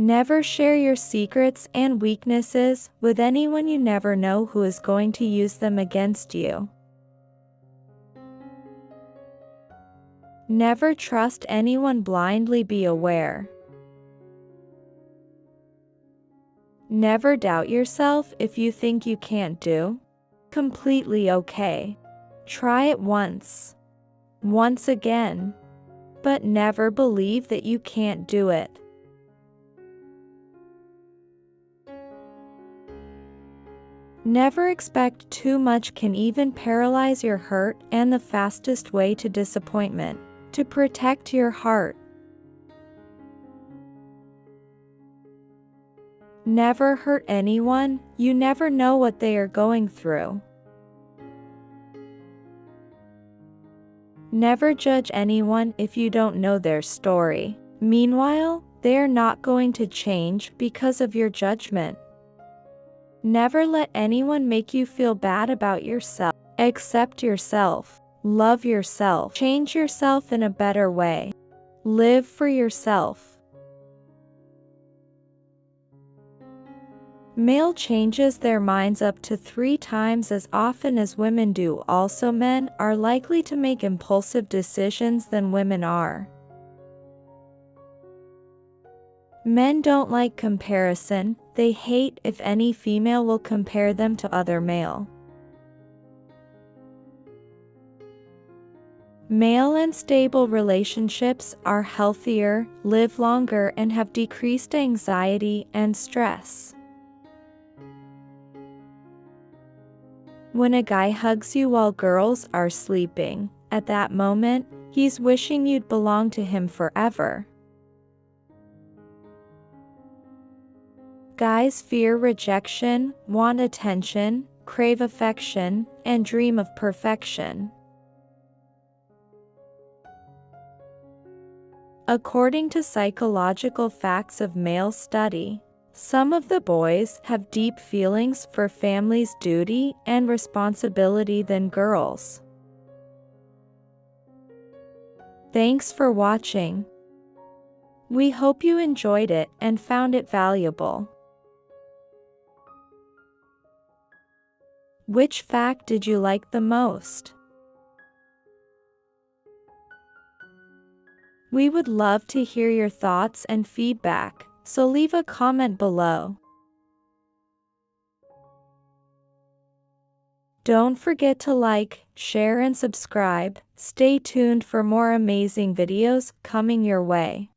Never share your secrets and weaknesses with anyone. You never know who is going to use them against you. Never trust anyone blindly. Be aware. Never doubt yourself. If you think you can't do, completely okay. Try it once again, but never believe that you can't do it. Never expect too much. Can even paralyze your hurt, and the fastest way to disappointment, to protect your heart. Never hurt anyone. You never know what they are going through. Never judge anyone if you don't know their story. Meanwhile, they are not going to change because of your judgment. Never let anyone make you feel bad about yourself. Accept yourself. Love yourself. Change yourself in a better way. Live for yourself. Male changes their minds up to 3 times as often as women do. Also, men are likely to make impulsive decisions than women are. Men don't like comparison. They hate if any female will compare them to other male. Male and stable relationships are healthier, live longer, and have decreased anxiety and stress. When a guy hugs you while girls are sleeping, at that moment, he's wishing you'd belong to him forever. Guys fear rejection, want attention, crave affection, and dream of perfection. According to psychological facts of male study, some of the boys have deep feelings for family's duty and responsibility than girls. Thanks for watching. We hope you enjoyed it and found it valuable. Which fact did you like the most? We would love to hear your thoughts and feedback, so leave a comment below. Don't forget to like, share, and subscribe. Stay tuned for more amazing videos coming your way.